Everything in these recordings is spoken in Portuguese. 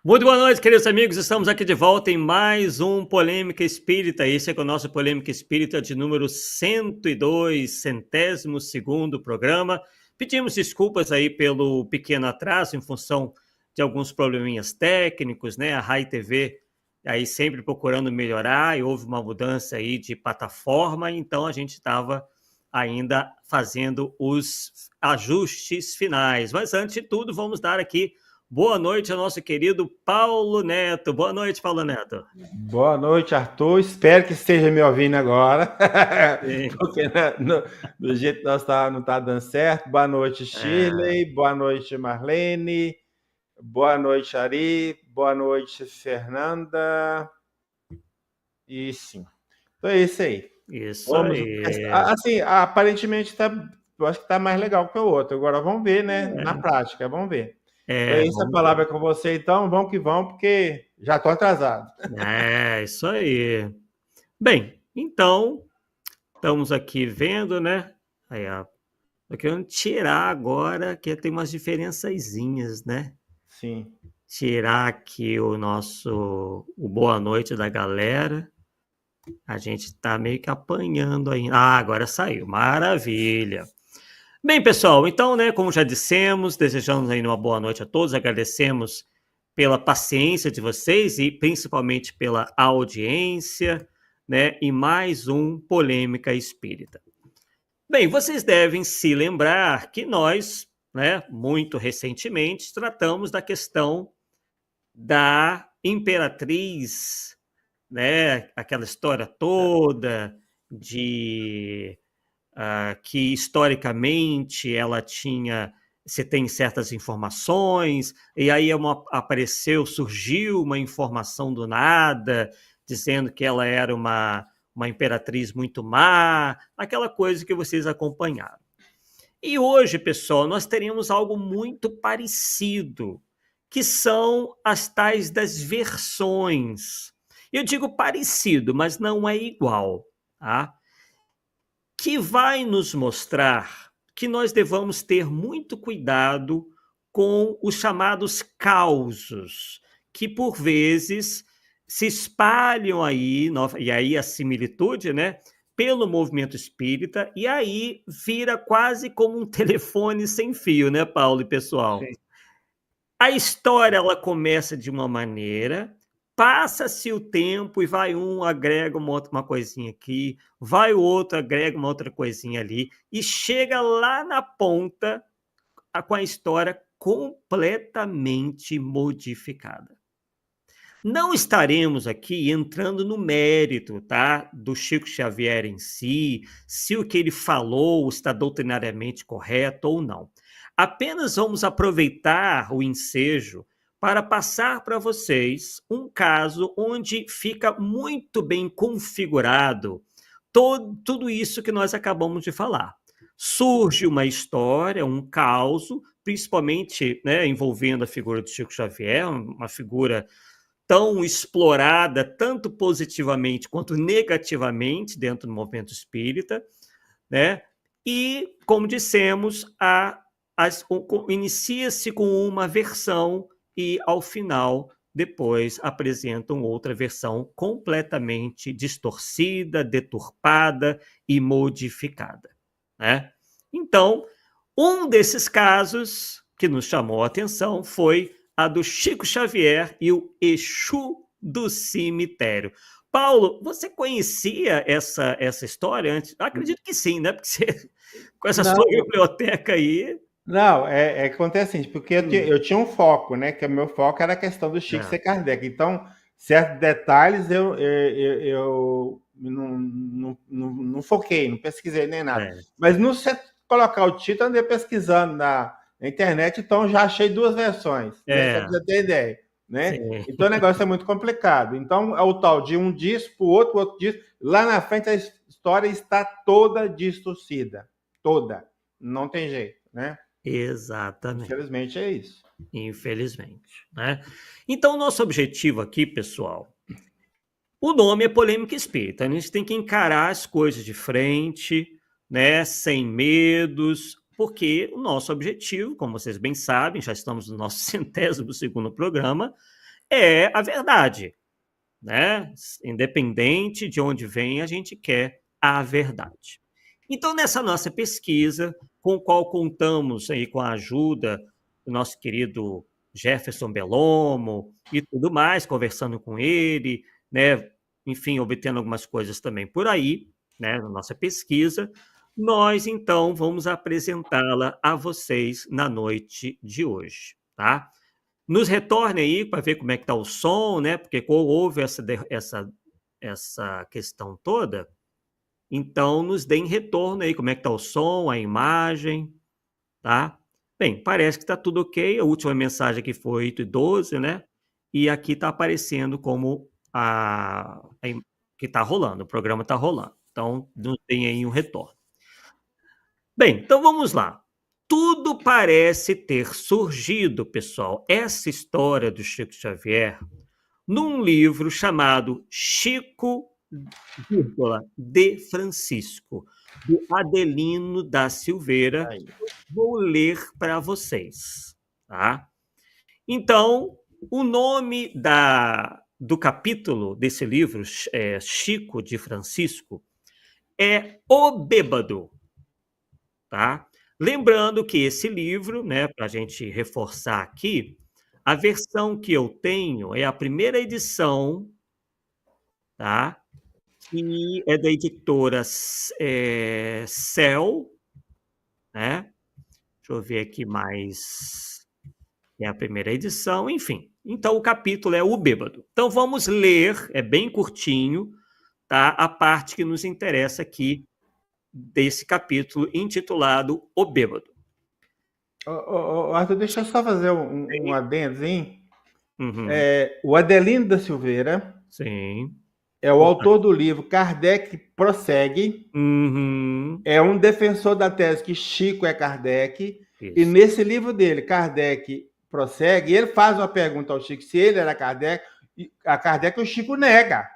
Muito boa noite, queridos amigos. Estamos aqui de volta em mais um Polêmica Espírita. Esse é o nosso Polêmica Espírita de número 102, 102º programa. Pedimos desculpas aí pelo pequeno atraso em função de alguns probleminhas técnicos, né? A Rai TV aí sempre procurando melhorar e houve uma mudança aí de plataforma, então a gente estava ainda fazendo os ajustes finais. Mas antes de tudo, vamos dar aqui boa noite ao nosso querido Paulo Neto. Boa noite, Paulo Neto. Boa noite, Arthur. Espero que esteja me ouvindo agora, porque do jeito que nós não está dando certo. Boa noite, Shirley. Boa noite, Marlene. Boa noite, Ari. Boa noite, Fernanda. E sim. Então é isso aí. Isso aí. Assim, aparentemente eu acho que está mais legal que o outro. Agora vamos ver, né? Na prática, vamos ver. Essa palavra é com você, então vamos que vamos, porque já estou atrasado. Isso aí. Bem, então, estamos aqui vendo, né? Aí, ó. Tô querendo tirar agora, que tem umas diferençazinhas, né? Sim. Tirar aqui o boa noite da galera. A gente está meio que apanhando ainda. Agora saiu. Maravilha. Bem, pessoal, então, né, como já dissemos, desejamos aí uma boa noite a todos, agradecemos pela paciência de vocês e principalmente pela audiência, né, em mais um Polêmica Espírita. Bem, vocês devem se lembrar que nós, né, muito recentemente, tratamos da questão da imperatriz, né, aquela história toda de que historicamente ela tinha, você tem certas informações, e aí surgiu uma informação do nada, dizendo que ela era uma imperatriz muito má, aquela coisa que vocês acompanharam. E hoje, pessoal, nós teremos algo muito parecido, que são as tais das versões. Eu digo parecido, mas não é igual, tá? Que vai nos mostrar que nós devamos ter muito cuidado com os chamados causos, que por vezes se espalham aí, e aí a similitude, né, pelo movimento espírita, e aí vira quase como um telefone sem fio, né, Paulo e pessoal? Sim. A história ela começa de uma maneira, passa-se o tempo e vai um, agrega uma coisinha aqui, vai o outro, agrega uma outra coisinha ali, e chega lá na ponta com a história completamente modificada. Não estaremos aqui entrando no mérito, tá, do Chico Xavier em si, se o que ele falou está doutrinariamente correto ou não. Apenas vamos aproveitar o ensejo para passar para vocês um caso onde fica muito bem configurado tudo isso que nós acabamos de falar. Surge uma história, um caos, principalmente, né, envolvendo a figura do Chico Xavier, uma figura tão explorada, tanto positivamente quanto negativamente dentro do movimento espírita, né? E, como dissemos, inicia-se com uma versão e, ao final, depois apresentam outra versão completamente distorcida, deturpada e modificada, né? Então, um desses casos que nos chamou a atenção foi a do Chico Xavier e o Exu do Cemitério. Paulo, você conhecia essa história antes? Acredito que sim, né? Porque você, com essa sua biblioteca aí... Não, acontece assim, porque eu tinha um foco, né? Que o meu foco era a questão do Chico ser Kardec. Então, certos detalhes eu não foquei, não pesquisei nem nada. Mas no você colocar o título, andei pesquisando na internet, então já achei duas versões, né? Só para você ter ideia, né? Então o negócio é muito complicado. Então é o tal de um diz para o outro diz. Lá na frente a história está toda distorcida, toda, não tem jeito, né? Exatamente. Infelizmente é isso. Infelizmente, né? Então o nosso objetivo aqui, pessoal, o nome é Polêmica Espírita. A gente tem que encarar as coisas de frente, né? Sem medos, porque o nosso objetivo, como vocês bem sabem, já estamos no nosso 102º programa, é a verdade, né? Independente de onde vem, a gente quer a verdade. Então, nessa nossa pesquisa, com a qual contamos aí com a ajuda do nosso querido Jefferson Belomo e tudo mais, conversando com ele, né? Enfim, obtendo algumas coisas também por aí, né? Na nossa pesquisa, nós então vamos apresentá-la a vocês na noite de hoje, tá? Nos retorne aí para ver como é que está o som, né? Porque houve essa questão toda. Então, nos deem retorno aí, como é que está o som, a imagem, tá? Bem, parece que está tudo ok. A última mensagem aqui foi 8h12, né? E aqui está aparecendo como que está rolando, o programa está rolando. Então, nos deem aí um retorno. Bem, então vamos lá. Tudo parece ter surgido, pessoal, essa história do Chico Xavier, num livro chamado Chico, de Francisco, do Adelino da Silveira. Vou ler para vocês, tá? Então, o nome do capítulo desse livro, Chico de Francisco, é O Bêbado, tá? Lembrando que esse livro, né, para a gente reforçar aqui, a versão que eu tenho é a primeira edição, tá? Que é da editora Cell, né? Deixa eu ver aqui mais. É a primeira edição, enfim. Então, o capítulo é O Bêbado. Então, vamos ler, é bem curtinho, tá? A parte que nos interessa aqui desse capítulo intitulado O Bêbado. Arthur, deixa eu só fazer um adendozinho. Uhum. O Adelino da Silveira Sim. é o autor do livro Kardec Prossegue. Uhum. É um defensor da tese que Chico é Kardec. Isso. E nesse livro dele, Kardec Prossegue, ele faz uma pergunta ao Chico se ele era Kardec. E a Kardec o Chico nega.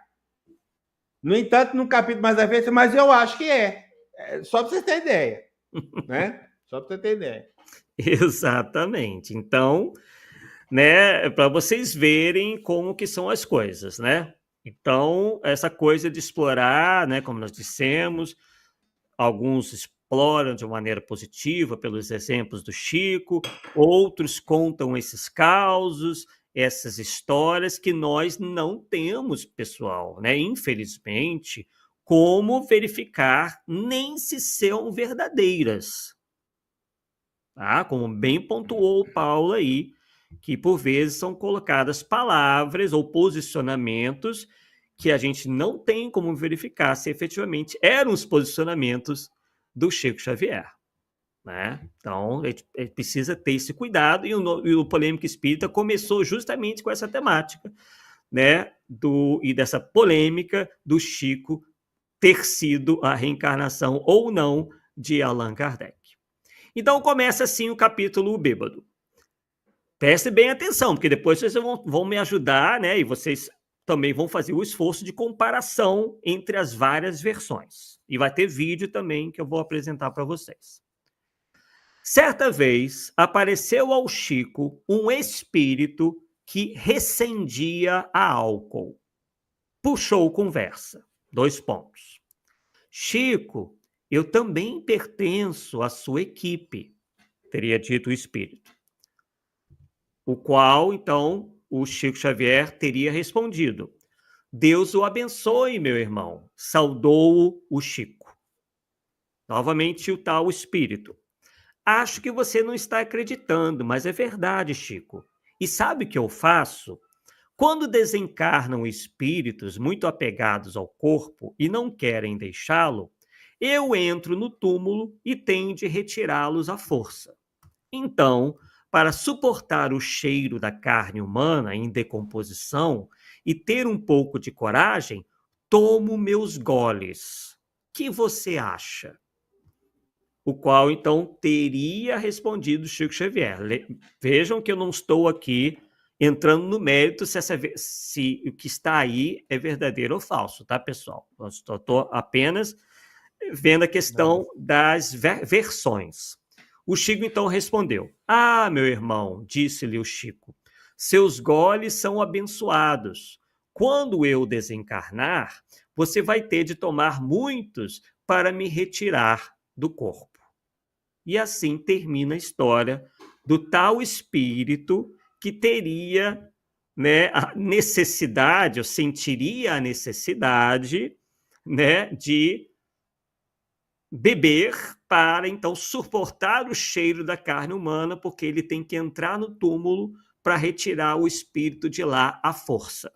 No entanto, no capítulo mais à frente, mas eu acho que é. Só para você ter ideia. Né? Só para você ter ideia. Exatamente. Então, né, para vocês verem como que são as coisas, né? Então, essa coisa de explorar, né, como nós dissemos, alguns exploram de uma maneira positiva pelos exemplos do Chico, outros contam esses causos, essas histórias que nós não temos, pessoal, né? Infelizmente, como verificar nem se são verdadeiras. Tá? Como bem pontuou o Paulo aí, que por vezes são colocadas palavras ou posicionamentos que a gente não tem como verificar se efetivamente eram os posicionamentos do Chico Xavier. Né? Então, a gente precisa ter esse cuidado, e o Polêmica Espírita começou justamente com essa temática, né? E dessa polêmica do Chico ter sido a reencarnação ou não de Allan Kardec. Então começa assim o capítulo O Bêbado. Preste bem atenção, porque depois vocês vão me ajudar, né? E vocês também vão fazer o esforço de comparação entre as várias versões. E vai ter vídeo também que eu vou apresentar para vocês. Certa vez apareceu ao Chico um espírito que recendia a álcool. Puxou conversa. 2 pontos. Chico, eu também pertenço à sua equipe, teria dito o espírito. O qual, então, o Chico Xavier teria respondido: Deus o abençoe, meu irmão. Saudou o Chico. Novamente o tal espírito. Acho que você não está acreditando, mas é verdade, Chico. E sabe o que eu faço? Quando desencarnam espíritos muito apegados ao corpo e não querem deixá-lo, eu entro no túmulo e tenho de retirá-los à força. Então, para suportar o cheiro da carne humana em decomposição e ter um pouco de coragem, tomo meus goles. Que você acha? O qual, então, teria respondido Chico Xavier. Vejam que eu não estou aqui entrando no mérito se o que está aí é verdadeiro ou falso, tá, pessoal? Eu estou apenas vendo a questão das versões. O Chico, então, respondeu: Ah, meu irmão, disse-lhe o Chico, Seus goles são abençoados. Quando eu desencarnar, você vai ter de tomar muitos para me retirar do corpo. E assim termina a história do tal espírito que teria, né, a necessidade, ou sentiria a necessidade, né, de beber para, então, suportar o cheiro da carne humana, porque ele tem que entrar no túmulo para retirar o espírito de lá à força.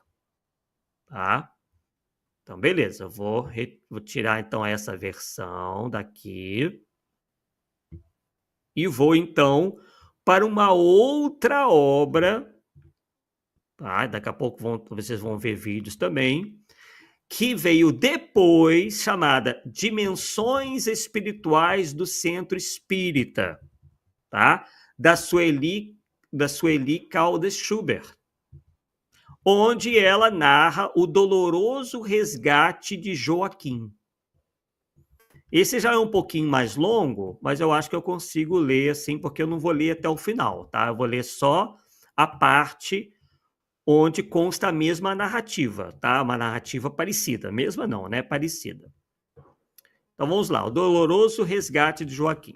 Tá? Então, beleza. Vou tirar, então, essa versão daqui. E vou, então, para uma outra obra. Tá? Daqui a pouco vocês vão ver vídeos também. Que veio depois, chamada Dimensões Espirituais do Centro Espírita, tá? Da Sueli Caldas Schubert, onde ela narra o doloroso resgate de Joaquim. Esse já é um pouquinho mais longo, mas eu acho que eu consigo ler assim, porque eu não vou ler até o final, tá? Eu vou ler só a parte onde consta a mesma narrativa, tá? Uma narrativa parecida. Mesma não, né? Parecida. Então vamos lá. O doloroso resgate de Joaquim.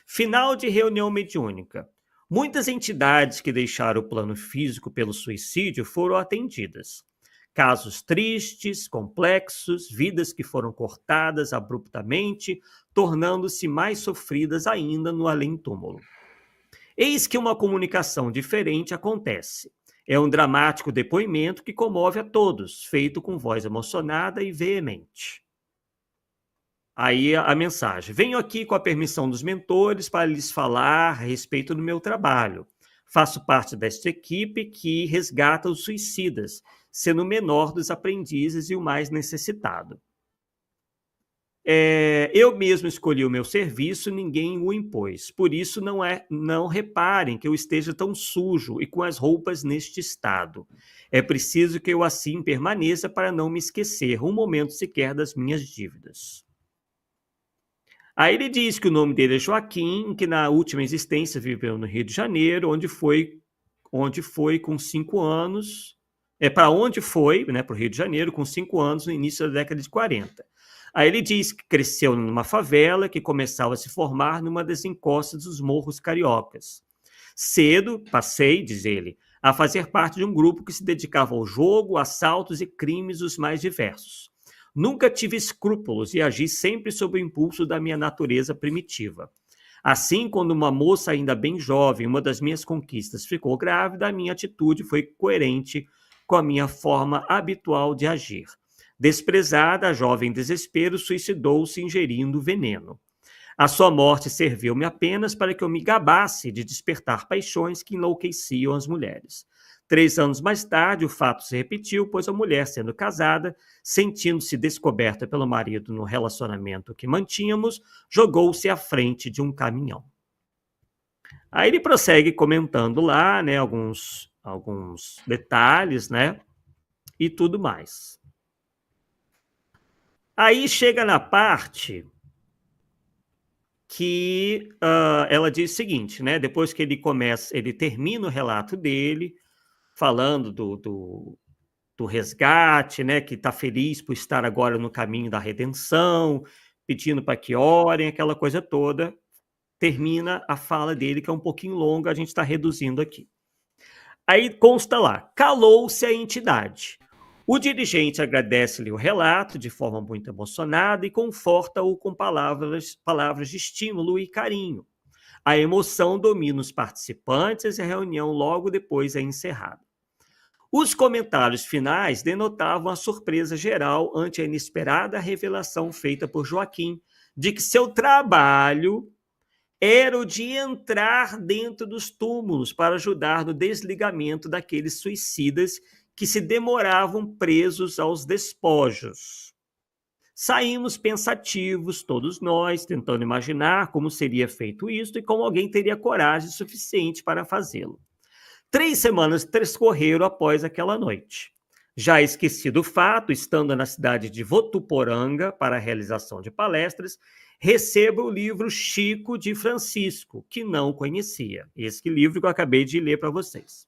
Final de reunião mediúnica. Muitas entidades que deixaram o plano físico pelo suicídio foram atendidas. Casos tristes, complexos, vidas que foram cortadas abruptamente, tornando-se mais sofridas ainda no além-túmulo. Eis que uma comunicação diferente acontece. É um dramático depoimento que comove a todos, feito com voz emocionada e veemente. Aí a mensagem. Venho aqui com a permissão dos mentores para lhes falar a respeito do meu trabalho. Faço parte desta equipe que resgata os suicidas, sendo o menor dos aprendizes e o mais necessitado. Eu mesmo escolhi o meu serviço, ninguém o impôs. Por isso não reparem que eu esteja tão sujo e com as roupas neste estado. É preciso que eu assim permaneça para não me esquecer um momento sequer das minhas dívidas. Aí ele diz que o nome dele é Joaquim, que na última existência viveu no Rio de Janeiro, onde foi com 5 anos, para onde foi, né, para o Rio de Janeiro, com 5 anos, no início da década de 40. Aí ele diz que cresceu numa favela que começava a se formar numa das encostas dos morros cariocas. Cedo passei, diz ele, a fazer parte de um grupo que se dedicava ao jogo, assaltos e crimes os mais diversos. Nunca tive escrúpulos e agi sempre sob o impulso da minha natureza primitiva. Assim, quando uma moça ainda bem jovem, uma das minhas conquistas, ficou grávida, a minha atitude foi coerente com a minha forma habitual de agir. Desprezada, a jovem desespero suicidou-se ingerindo veneno. A sua morte serviu-me apenas para que eu me gabasse de despertar paixões que enlouqueciam as mulheres. 3 anos mais tarde, o fato se repetiu, pois a mulher, sendo casada, sentindo-se descoberta pelo marido no relacionamento que mantínhamos, jogou-se à frente de um caminhão. Aí ele prossegue comentando lá, né, alguns detalhes, né, e tudo mais. Aí chega na parte que ela diz o seguinte, né? Depois que ele termina o relato dele, falando do resgate, né? Que está feliz por estar agora no caminho da redenção, pedindo para que orem, aquela coisa toda. Termina a fala dele, que é um pouquinho longa, a gente está reduzindo aqui. Aí consta lá, calou-se a entidade. O dirigente agradece-lhe o relato de forma muito emocionada e conforta-o com palavras de estímulo e carinho. A emoção domina os participantes e a reunião logo depois é encerrada. Os comentários finais denotavam a surpresa geral ante a inesperada revelação feita por Joaquim de que seu trabalho era o de entrar dentro dos túmulos para ajudar no desligamento daqueles suicidas que se demoravam presos aos despojos. Saímos pensativos, todos nós, tentando imaginar como seria feito isso e como alguém teria coragem suficiente para fazê-lo. 3 semanas transcorreram após aquela noite. Já esquecido o fato, estando na cidade de Votuporanga para a realização de palestras, recebo o livro Chico de Francisco, que não conhecia. Esse livro que eu acabei de ler para vocês.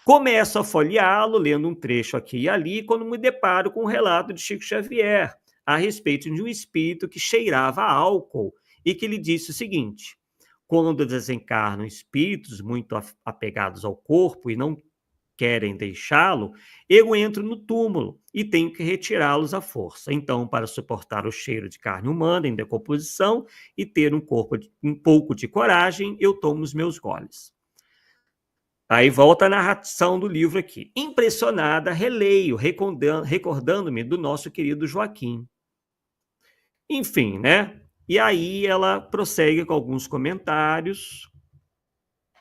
Começo a folheá-lo, lendo um trecho aqui e ali, quando me deparo com um relato de Chico Xavier a respeito de um espírito que cheirava a álcool e que lhe disse o seguinte: quando desencarnam espíritos muito apegados ao corpo e não querem deixá-lo, eu entro no túmulo e tenho que retirá-los à força. Então, para suportar o cheiro de carne humana em decomposição e ter um pouco de coragem, eu tomo os meus goles. Aí volta a narração do livro aqui. Impressionada, releio, recordando-me do nosso querido Joaquim. Enfim, né? E aí ela prossegue com alguns comentários.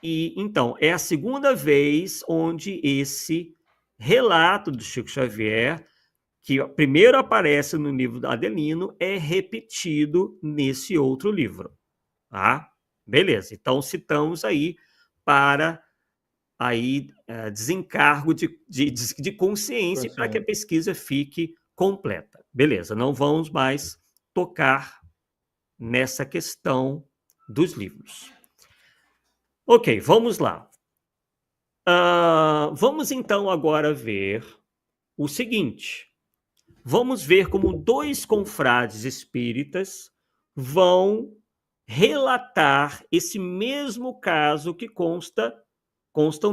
E então, é a segunda vez onde esse relato do Chico Xavier, que primeiro aparece no livro do Adelino, é repetido nesse outro livro. Tá? Beleza, então citamos aí para aí desencargo de consciência para que a pesquisa fique completa. Beleza, não vamos mais tocar nessa questão dos livros. Ok, vamos lá. Vamos então agora ver o seguinte. Vamos ver como dois confrades espíritas vão relatar esse mesmo caso que constam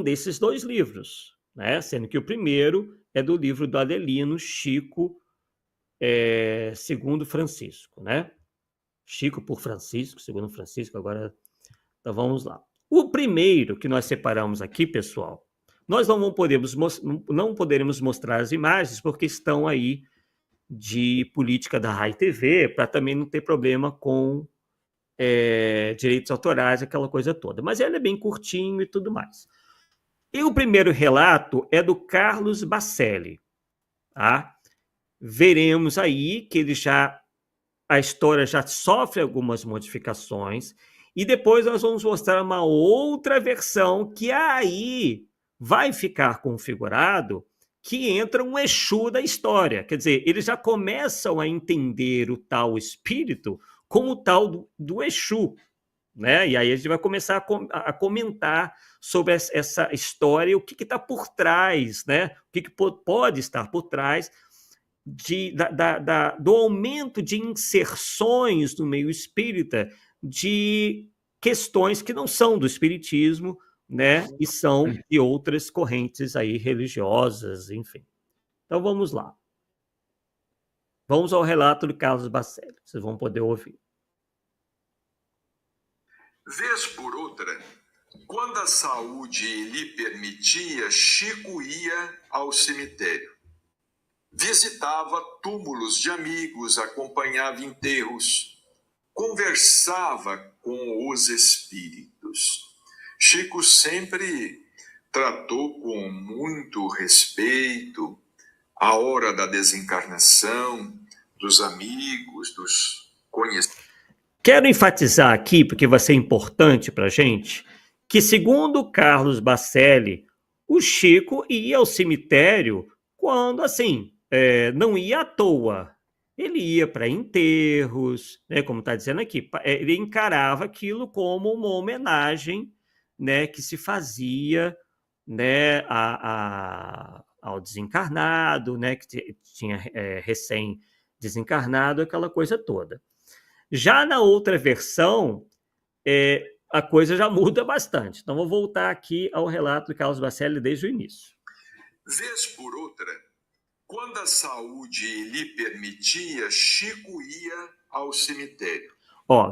desses dois livros, né? Sendo que o primeiro é do livro do Adelino, Chico, segundo Francisco, né? Chico por Francisco, segundo Francisco, agora então vamos lá. O primeiro que nós separamos aqui, pessoal, nós não poderemos mostrar as imagens porque estão aí de política da Rai TV, para também não ter problema com direitos autorais, aquela coisa toda. Mas ele é bem curtinho e tudo mais. E o primeiro relato é do Carlos Bacelli. Tá? Veremos aí que a história já sofre algumas modificações e depois nós vamos mostrar uma outra versão que aí vai ficar configurado que entra um Exu da história. Quer dizer, eles já começam a entender o tal espírito como o tal do Exu. Né? E aí a gente vai começar a comentar sobre essa história, o que está por trás, né? O que pode estar por trás do aumento de inserções no meio espírita de questões que não são do espiritismo, né? E são de outras correntes aí religiosas, enfim. Então vamos lá. Vamos ao relato do Carlos Bacelli, vocês vão poder ouvir. Vez por outra, quando a saúde lhe permitia, Chico ia ao cemitério. Visitava túmulos de amigos, acompanhava enterros, conversava com os espíritos. Chico sempre tratou com muito respeito a hora da desencarnação, dos amigos, dos conhecidos. Quero enfatizar aqui, porque vai ser importante para a gente, que segundo Carlos Bacelli, o Chico ia ao cemitério quando, assim, não ia à toa. Ele ia para enterros, né, como está dizendo aqui, ele encarava aquilo como uma homenagem, né, que se fazia, né, ao desencarnado, né, que tinha recém-desencarnado, aquela coisa toda. Já na outra versão, a coisa já muda bastante. Então, vou voltar aqui ao relato do Carlos Bacelli desde o início. Vez por outra, quando a saúde lhe permitia, Chico ia ao cemitério.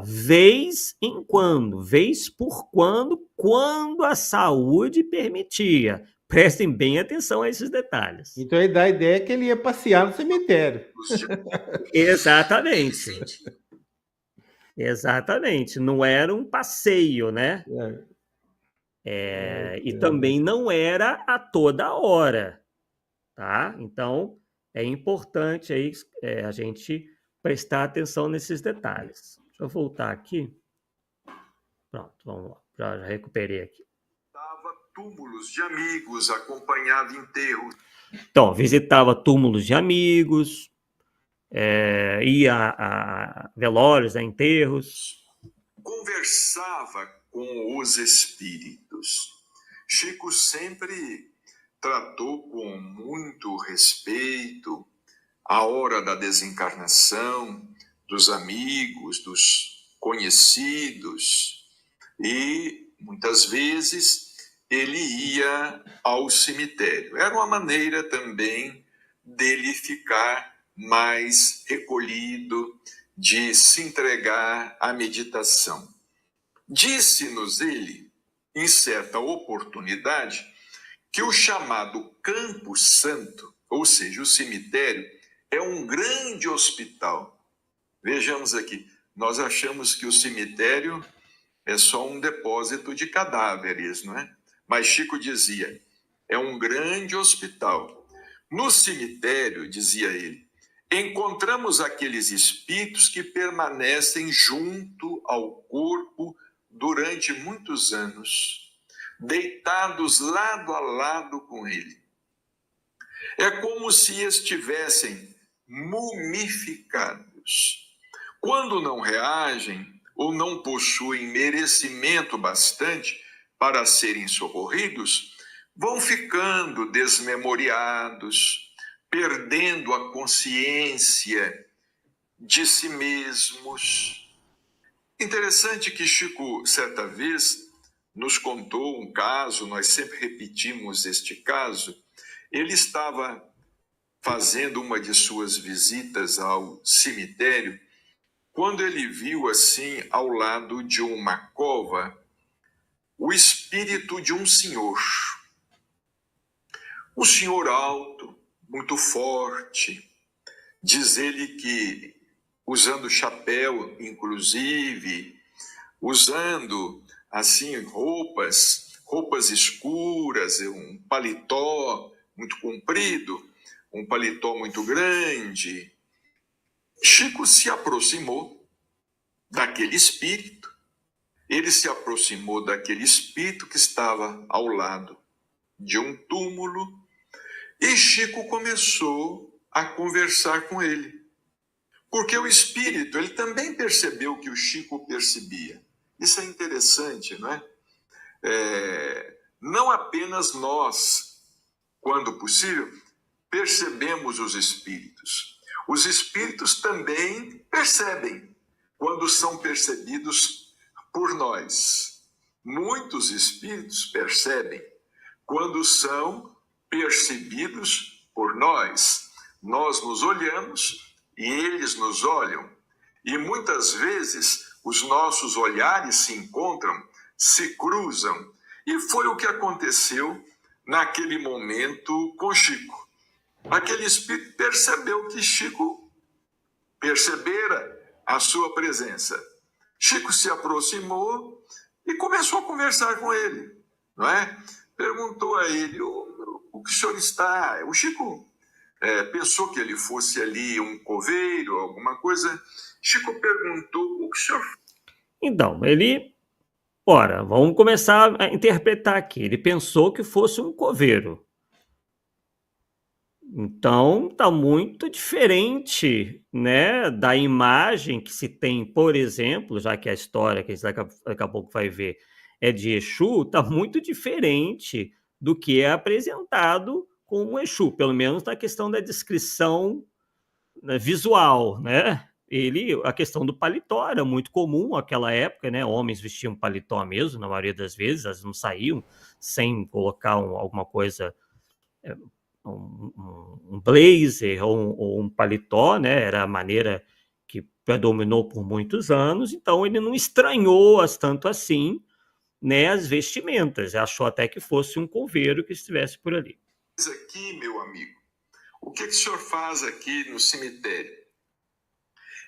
Vez em quando, vez por quando a saúde permitia. Prestem bem atenção a esses detalhes. Então, ele dá a ideia que ele ia passear no cemitério. Exatamente. Exatamente. Não era um passeio, né? E também não era a toda hora. Tá? Então, é importante aí, a gente prestar atenção nesses detalhes. Deixa eu voltar aqui. Pronto, vamos lá. Já recuperei aqui. Visitava túmulos de amigos, acompanhava enterros. Então, visitava túmulos de amigos, ia a velórios, a enterros. Conversava com os espíritos. Chico sempre tratou com muito respeito a hora da desencarnação dos amigos, dos conhecidos, e muitas vezes ele ia ao cemitério. Era uma maneira também dele ficar mais recolhido, de se entregar à meditação. Disse-nos ele, em certa oportunidade, que o chamado Campo Santo, ou seja, o cemitério, é um grande hospital. Vejamos aqui, nós achamos que o cemitério é só um depósito de cadáveres, não é? Mas Chico dizia, é um grande hospital. No cemitério, dizia ele, encontramos aqueles espíritos que permanecem junto ao corpo durante muitos anos, deitados lado a lado com ele. É como se estivessem mumificados. Quando não reagem ou não possuem merecimento bastante para serem socorridos, vão ficando desmemoriados, perdendo a consciência de si mesmos. Interessante que Chico, certa vez, nos contou um caso, nós sempre repetimos este caso. Ele estava fazendo uma de suas visitas ao cemitério, quando ele viu assim, ao lado de uma cova, o espírito de um senhor. Um senhor alto, muito forte, diz ele que usando chapéu, inclusive, usando assim roupas escuras, um paletó muito comprido, um paletó muito grande. Chico se aproximou daquele espírito. Ele se aproximou daquele espírito que estava ao lado de um túmulo e Chico começou a conversar com ele. Porque o espírito, ele também percebeu que o Chico percebia. Isso é interessante, não é? Não apenas nós, quando possível, percebemos os espíritos. Os espíritos também percebem quando são percebidos por nós. Muitos espíritos percebem quando são percebidos por nós. Nós nos olhamos e eles nos olham. E muitas vezes os nossos olhares se encontram, se cruzam. E foi o que aconteceu naquele momento com Chico. Aquele espírito percebeu que Chico percebera a sua presença. Chico se aproximou e começou a conversar com ele, não é? Perguntou a ele, o que o senhor está... O Chico pensou que ele fosse ali um coveiro, alguma coisa. Chico perguntou, o que o senhor... Então, ele... Ora, vamos começar a interpretar aqui. Ele pensou que fosse um coveiro. Então, está muito diferente, né, da imagem que se tem, por exemplo, já que a história que a gente daqui a pouco vai ver é de Exu, está muito diferente do que é apresentado como Exu, pelo menos na questão da descrição, né, visual, né? A questão do paletó era muito comum naquela época, né? Homens vestiam paletó mesmo, na maioria das vezes, elas não saíam sem colocar alguma coisa... um blazer ou um paletó, né? Era a maneira que predominou por muitos anos, então ele não estranhou tanto assim, né, as vestimentas, achou até que fosse um coveiro que estivesse por ali. Aqui, meu amigo, o que o senhor faz aqui no cemitério?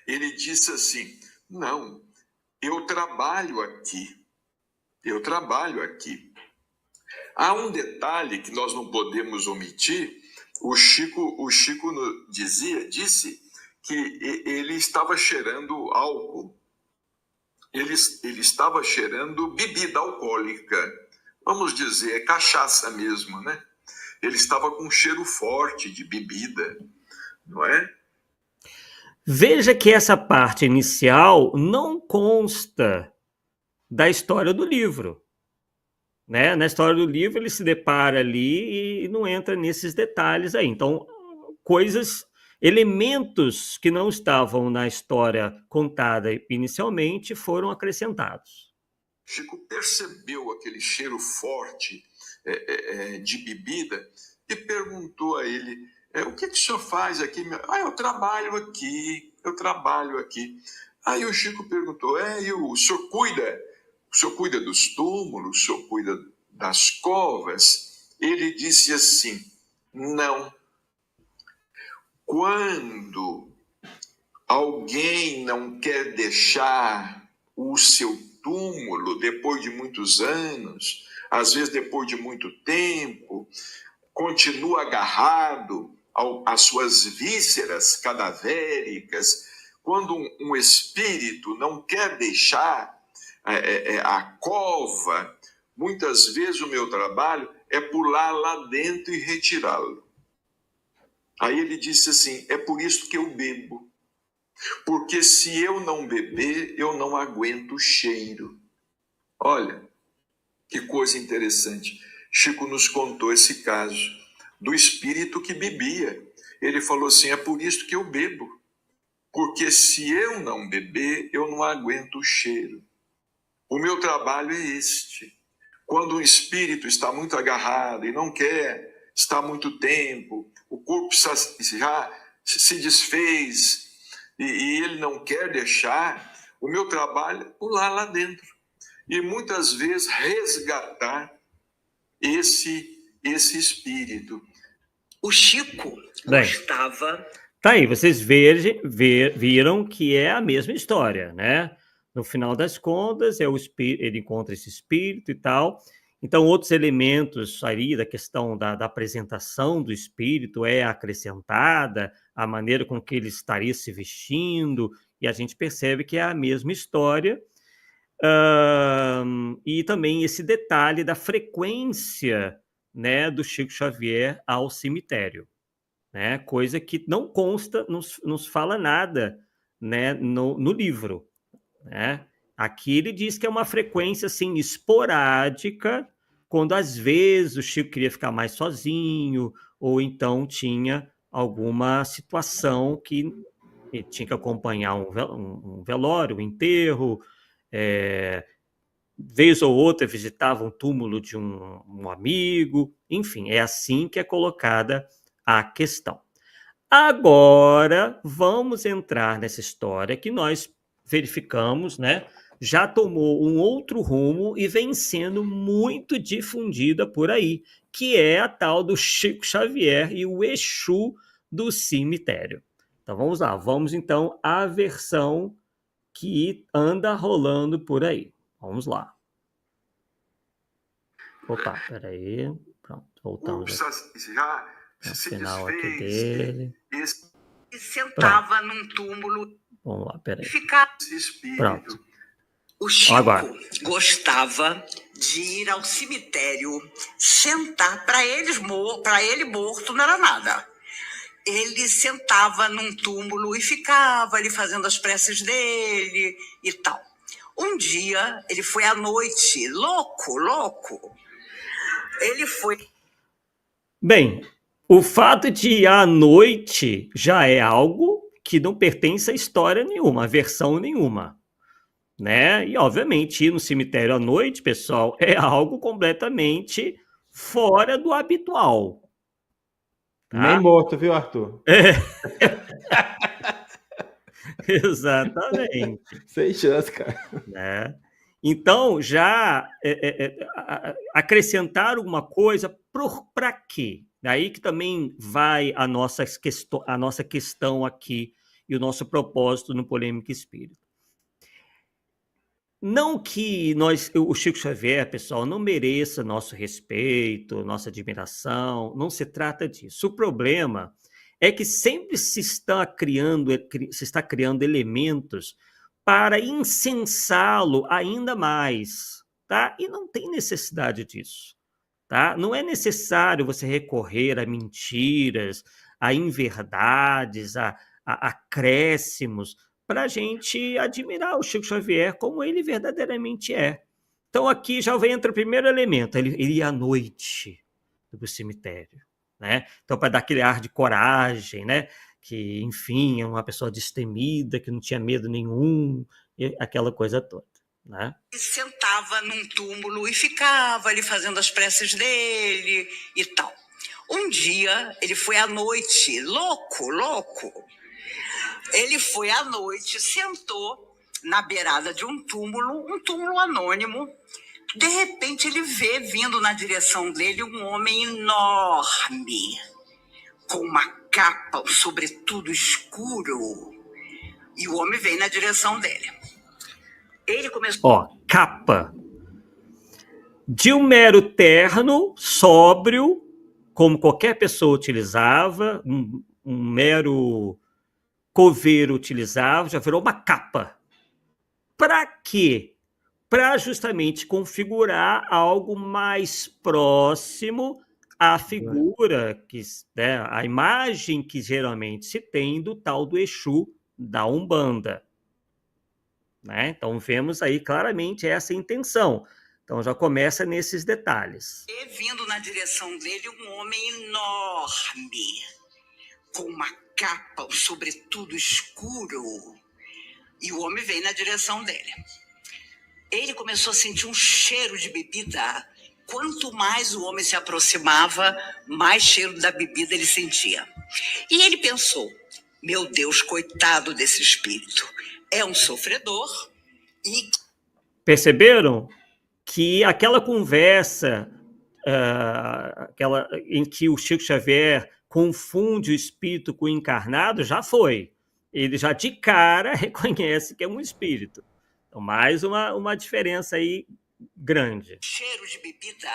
Ele disse assim, não, eu trabalho aqui. Há um detalhe que nós não podemos omitir. O Chico disse que ele estava cheirando álcool. Ele estava cheirando bebida alcoólica. Vamos dizer, é cachaça mesmo, né? Ele estava com um cheiro forte de bebida, não é? Veja que essa parte inicial não consta da história do livro. né? Na história do livro, ele se depara ali e não entra nesses detalhes aí. Então, elementos que não estavam na história contada inicialmente foram acrescentados. Chico percebeu aquele cheiro forte de bebida e perguntou a ele: o que o senhor faz aqui? Eu trabalho aqui. Aí o Chico perguntou: e o senhor cuida dos túmulos, o senhor cuida das covas? Ele disse assim: não. Quando alguém não quer deixar o seu túmulo depois de muitos anos, às vezes depois de muito tempo, continua agarrado às suas vísceras cadavéricas, quando um espírito não quer deixar a cova, muitas vezes o meu trabalho é pular lá dentro e retirá-lo. Aí ele disse assim: é por isso que eu bebo. Porque se eu não beber, eu não aguento o cheiro. Olha, que coisa interessante. Chico nos contou esse caso do espírito que bebia. Ele falou assim: é por isso que eu bebo. Porque se eu não beber, eu não aguento o cheiro. O meu trabalho é este. Quando o espírito está muito agarrado e não quer estar muito tempo, o corpo já se desfez, e ele não quer deixar, o meu trabalho é pular lá dentro. E muitas vezes resgatar esse espírito. O Chico gostava... Tá aí, vocês viram que é a mesma história, né? No final das contas, ele encontra esse espírito e tal. Então, outros elementos aí da questão da apresentação do espírito é acrescentada, a maneira com que ele estaria se vestindo, e a gente percebe que é a mesma história. E também esse detalhe da frequência, né, do Chico Xavier ao cemitério, né? Coisa que não consta, nos fala nada, né, no livro, né? Aqui ele diz que é uma frequência assim, esporádica, quando às vezes o Chico queria ficar mais sozinho, ou então tinha alguma situação que ele tinha que acompanhar um velório, um enterro, vez ou outra visitava um túmulo de um amigo, enfim, é assim que é colocada a questão. Agora, vamos entrar nessa história que nós verificamos, né? Já tomou um outro rumo e vem sendo muito difundida por aí, que é a tal do Chico Xavier e o Exu do cemitério. Então vamos lá, vamos então à versão que anda rolando por aí. Vamos lá. Opa, peraí. Pronto, voltamos aqui. No final aqui dele. E sentava num túmulo. Vamos lá, peraí. Pronto. O Chico gostava de ir ao cemitério, sentar. Para ele morto não era nada. Ele sentava num túmulo e ficava ali fazendo as preces dele e tal. Um dia, ele foi à noite, louco. Ele foi... Bem, o fato de ir à noite já é algo que não pertence a história nenhuma, a versão nenhuma, né? E, obviamente, ir no cemitério à noite, pessoal, é algo completamente fora do habitual. Tá? Nem morto, viu, Arthur? Exatamente. Sem chance, cara. Né? Então, já acrescentar alguma coisa para quê? Daí que também vai a nossa questão aqui e o nosso propósito no Polêmica Espírita. Não que o Chico Xavier, pessoal, não mereça nosso respeito, nossa admiração, não se trata disso. O problema é que sempre se está criando elementos para incensá-lo ainda mais, tá? E não tem necessidade disso, tá? Não é necessário você recorrer a mentiras, a inverdades, a acréscimos, para a gente admirar o Chico Xavier como ele verdadeiramente é, Então aqui já entra o primeiro elemento, ele ia à noite para o cemitério, né? Então para dar aquele ar de coragem, né? Que, enfim, é uma pessoa destemida, que não tinha medo nenhum, aquela coisa toda, né? E sentava num túmulo e ficava ali fazendo as preces dele e tal. Um dia, ele foi à noite, louco. Ele foi à noite, sentou na beirada de um túmulo anônimo. De repente, ele vê vindo na direção dele um homem enorme, com uma capa, um sobretudo escuro. E o homem veio na direção dele. Ele começou... capa. De um mero terno, sóbrio, como qualquer pessoa utilizava, um mero coveiro utilizava, já virou uma capa. Para quê? Para justamente configurar algo mais próximo à figura, né, a imagem que geralmente se tem do tal do Exu da Umbanda. Né? Então vemos aí claramente essa intenção. Então já começa nesses detalhes. E vindo na direção dele um homem enorme, com uma capa, um sobretudo escuro. E o homem veio na direção dele. Ele começou a sentir um cheiro de bebida. Quanto mais o homem se aproximava, mais cheiro da bebida ele sentia. E ele pensou, meu Deus, coitado desse espírito. É um sofredor e... Perceberam que aquela conversa em que o Chico Xavier confunde o espírito com o encarnado já foi. Ele já de cara reconhece que é um espírito. Então, mais uma diferença aí grande. Cheiro de bebida.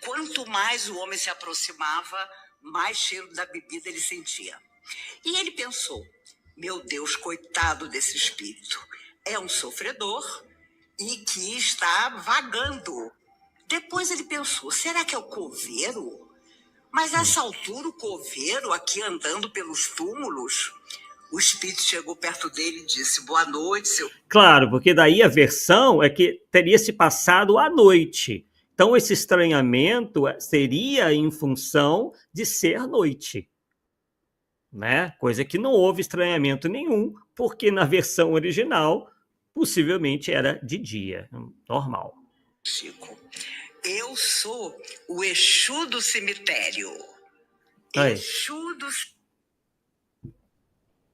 Quanto mais o homem se aproximava, mais cheiro da bebida ele sentia. E ele pensou, meu Deus, coitado desse espírito. É um sofredor e que está vagando. Depois ele pensou, será que é o coveiro? Mas a essa altura o coveiro aqui andando pelos túmulos... O espírito chegou perto dele e disse, boa noite, seu... Claro, porque daí a versão é que teria se passado à noite. Então esse estranhamento seria em função de ser noite. Né? Coisa que não houve estranhamento nenhum, porque na versão original possivelmente era de dia, normal. Chico, eu sou o Exu do cemitério. Aí. Exu do...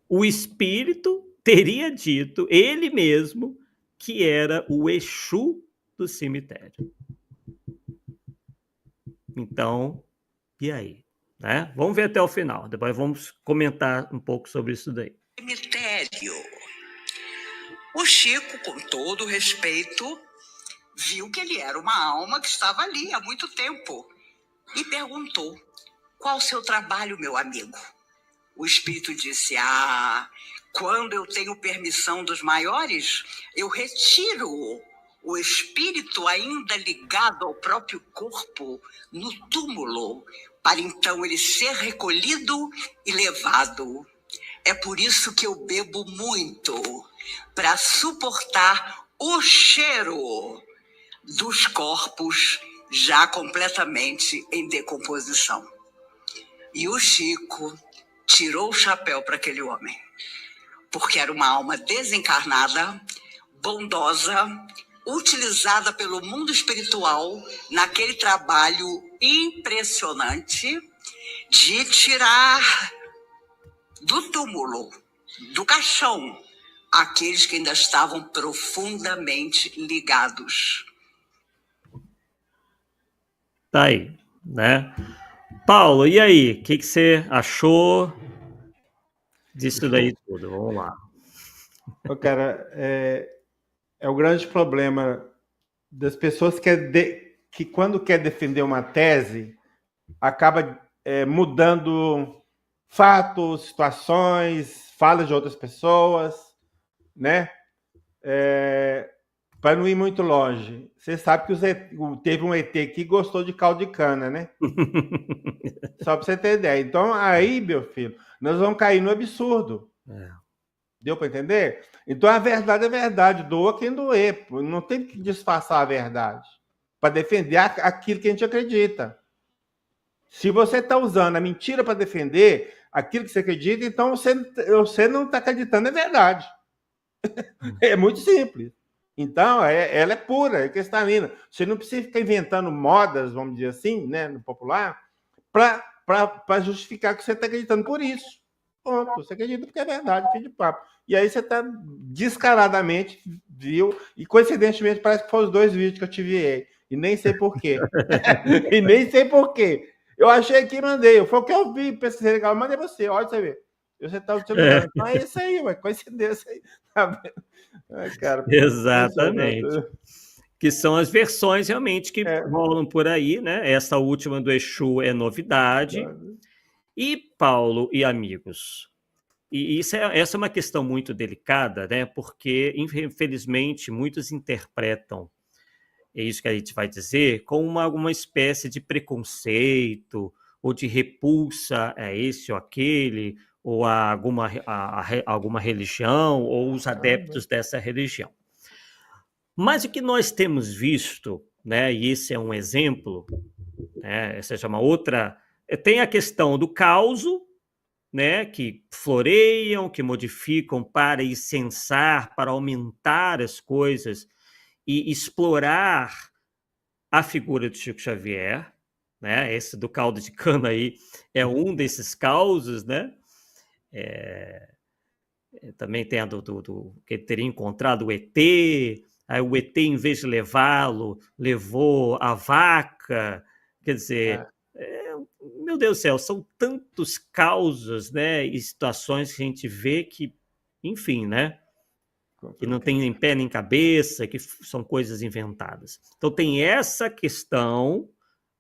O espírito teria dito, ele mesmo, que era o Exu do cemitério. Então, e aí? Né? Vamos ver até o final, depois vamos comentar um pouco sobre isso daí. Cemitério. O Chico, com todo respeito, viu que ele era uma alma que estava ali há muito tempo e perguntou, qual o seu trabalho, meu amigo? O espírito disse, quando eu tenho permissão dos maiores, eu retiro o espírito ainda ligado ao próprio corpo no túmulo, para então ele ser recolhido e levado. É por isso que eu bebo muito, para suportar o cheiro dos corpos já completamente em decomposição. E o Chico tirou o chapéu para aquele homem, porque era uma alma desencarnada, bondosa, utilizada pelo mundo espiritual naquele trabalho impressionante de tirar do túmulo, do caixão, aqueles que ainda estavam profundamente ligados. Tá aí, né? Paulo, e aí? O que você achou disso daí tudo? Vamos lá. Cara, é o grande problema das pessoas que quando quer defender uma tese, acaba mudando fatos, situações, fala de outras pessoas, né? Para não ir muito longe. Você sabe que teve um ET que gostou de caldo de cana, né? Só para você ter ideia. Então, aí, meu filho, nós vamos cair no absurdo. Deu para entender? Então a verdade é verdade, doa quem doer. Não tem que disfarçar a verdade para defender aquilo que a gente acredita. Se você está usando a mentira para defender aquilo que você acredita, então você não está acreditando, é verdade. É muito simples. Então, ela é pura, é cristalina. Você não precisa ficar inventando modas, vamos dizer assim, né, no popular, para justificar que você está acreditando por isso. Ponto. Você acredita porque é verdade, fim de papo. E aí você está descaradamente, viu? E coincidentemente parece que foram os 2 vídeos que eu te enviei. E nem sei por quê. E nem sei por quê. Eu achei que mandei. Foi o que eu vi, pesquisei legal, mandei você. Olha você ver. Você está utilizando. Então é isso aí, ué. Coincidência aí. Tá vendo? Ai, cara, exatamente. Que são as versões realmente que rolam por aí, né? Essa última do Exu é novidade. E Paulo e amigos, e essa é uma questão muito delicada, né? Porque, infelizmente, muitos interpretam, é isso que a gente vai dizer, como alguma espécie de preconceito ou de repulsa a esse ou aquele, ou a alguma religião, ou os adeptos dessa religião. Mas o que nós temos visto, né, e esse é um exemplo, né, essa é uma outra... Tem a questão do causo, né, que floreiam, que modificam para incensar, para aumentar as coisas e explorar a figura de Chico Xavier, né? Esse do caldo de cana aí é um desses causos, né? Também tem a do que ele teria encontrado o ET, aí o ET, em vez de levá-lo, levou a vaca, quer dizer... meu Deus do céu, são tantos causos, né, e situações que a gente vê que, enfim, né, que não tem nem pé nem cabeça, que são coisas inventadas. Então tem essa questão,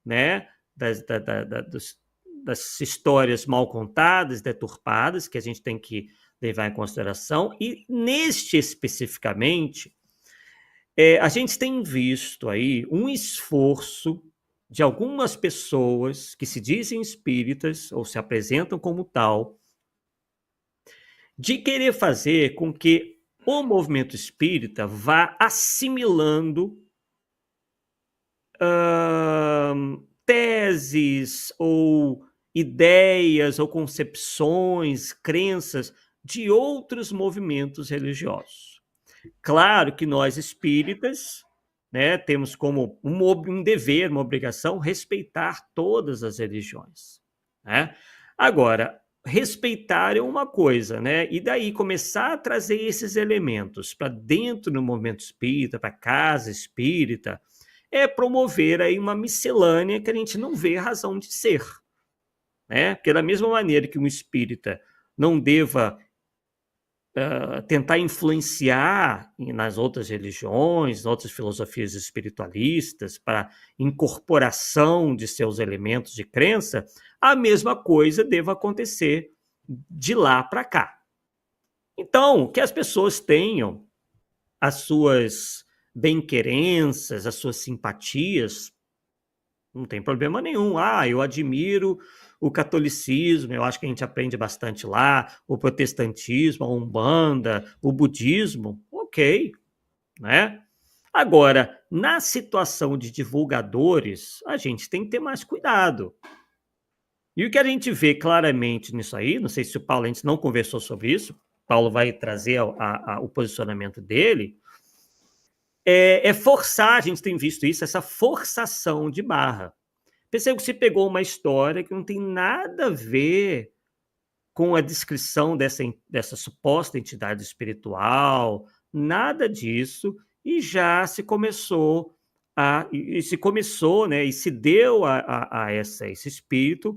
né, das histórias mal contadas, deturpadas, que a gente tem que levar em consideração, e neste especificamente, a gente tem visto aí um esforço de algumas pessoas que se dizem espíritas ou se apresentam como tal, de querer fazer com que o movimento espírita vá assimilando teses ou ideias ou concepções, crenças de outros movimentos religiosos. Claro que nós espíritas, né, temos como um dever, uma obrigação, respeitar todas as religiões, né? Agora, respeitar é uma coisa, né? E daí começar a trazer esses elementos para dentro do movimento espírita, para a casa espírita, é promover aí uma miscelânea que a gente não vê razão de ser, né? Porque da mesma maneira que um espírita não deva tentar influenciar nas outras religiões, outras filosofias espiritualistas, para incorporação de seus elementos de crença, a mesma coisa deva acontecer de lá para cá. Então, que as pessoas tenham as suas bem-querenças, as suas simpatias, não tem problema nenhum. Eu admiro o catolicismo, eu acho que a gente aprende bastante lá, o protestantismo, a Umbanda, o budismo, ok, né? Agora, na situação de divulgadores, a gente tem que ter mais cuidado. E o que a gente vê claramente nisso aí, não sei se o Paulo, a gente não conversou sobre isso, Paulo vai trazer o posicionamento dele, é forçar, a gente tem visto isso, essa forçação de barra. Percebe que você pegou uma história que não tem nada a ver com a descrição dessa suposta entidade espiritual, nada disso, e já se começou né, e se deu a esse espírito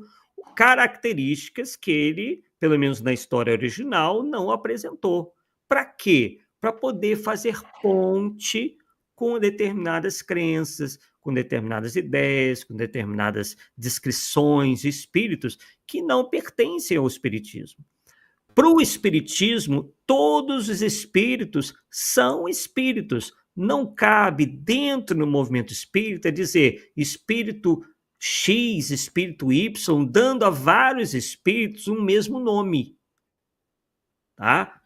características que ele, pelo menos na história original, não apresentou. Para quê? Para poder fazer ponte com determinadas crenças, com determinadas ideias, com determinadas descrições de espíritos que não pertencem ao espiritismo. Para o espiritismo, todos os espíritos são espíritos. Não cabe dentro do movimento espírita dizer espírito X, espírito Y, dando a vários espíritos um mesmo nome. Tá?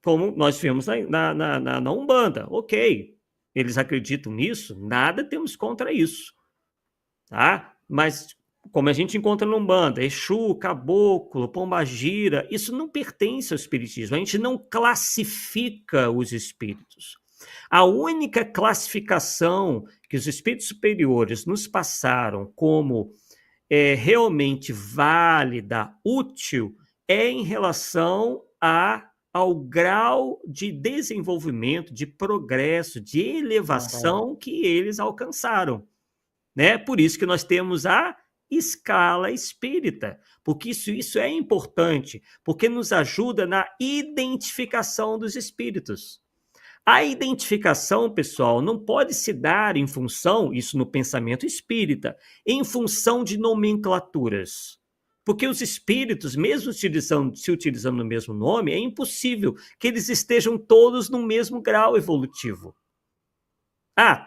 Como nós vimos na Umbanda. Ok, eles acreditam nisso, nada temos contra isso. Tá? Mas, como a gente encontra na Umbanda, Exu, Caboclo, Pombagira, isso não pertence ao espiritismo. A gente não classifica os espíritos. A única classificação que os espíritos superiores nos passaram como realmente válida, útil, é em relação ao grau de desenvolvimento, de progresso, de elevação que eles alcançaram. Né? Por isso que nós temos a escala espírita, porque isso é importante, porque nos ajuda na identificação dos espíritos. A identificação, pessoal, não pode se dar em função, isso no pensamento espírita, em função de nomenclaturas. Porque os espíritos, mesmo se utilizando o mesmo nome, é impossível que eles estejam todos no mesmo grau evolutivo.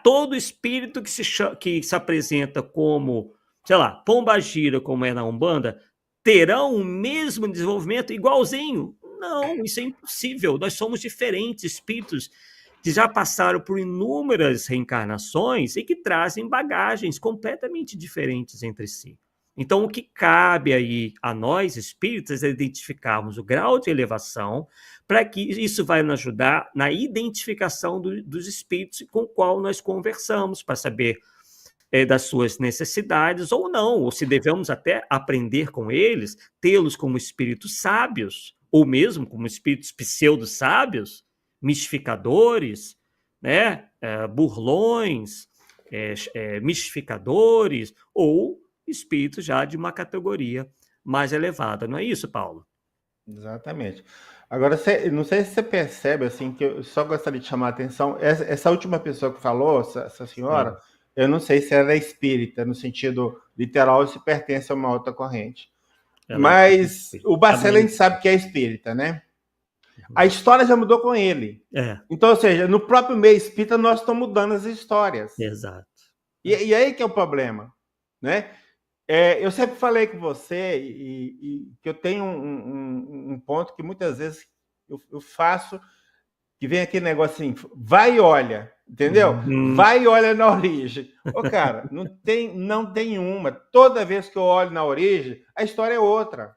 Todo espírito que se apresenta como, sei lá, pombagira, como é na Umbanda, terão o mesmo desenvolvimento igualzinho? Não, isso é impossível. Nós somos diferentes espíritos que já passaram por inúmeras reencarnações e que trazem bagagens completamente diferentes entre si. Então, o que cabe aí a nós, espíritas, é identificarmos o grau de elevação, para que isso vai nos ajudar na identificação dos espíritos com o qual nós conversamos, para saber das suas necessidades ou não, ou se devemos até aprender com eles, tê-los como espíritos sábios, ou mesmo como espíritos pseudo-sábios, mistificadores, né? Burlões, mistificadores, ou espíritos já de uma categoria mais elevada. Não é isso, Paulo? Exatamente. Agora, não sei se você percebe, assim, que eu só gostaria de chamar a atenção, essa última pessoa que falou, essa senhora, eu não sei se ela é espírita, no sentido literal, ou se pertence a uma outra corrente. Mas o Bacelo a gente sabe que é espírita, né? A história já mudou com ele. Então, ou seja, no próprio meio espírita, nós estamos mudando as histórias. Exato. E aí que é o problema, né? Eu sempre falei com você e que eu tenho um ponto que muitas vezes eu faço, que vem aquele negócio assim, vai e olha, entendeu? Vai e olha na origem. Cara, não tem uma. Toda vez que eu olho na origem, a história é outra.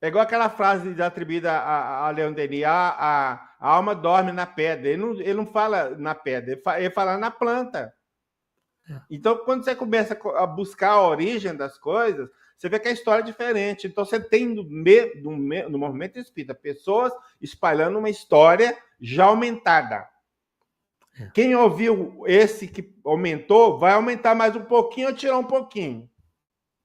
É igual aquela frase atribuída a Leon Denis, a alma dorme na pedra. Ele não fala na pedra, ele fala na planta. Então, quando você começa a buscar a origem das coisas, você vê que a história é diferente. Então, você tem no movimento espírita pessoas espalhando uma história já aumentada. Quem ouviu esse que aumentou, vai aumentar mais um pouquinho ou tirar um pouquinho.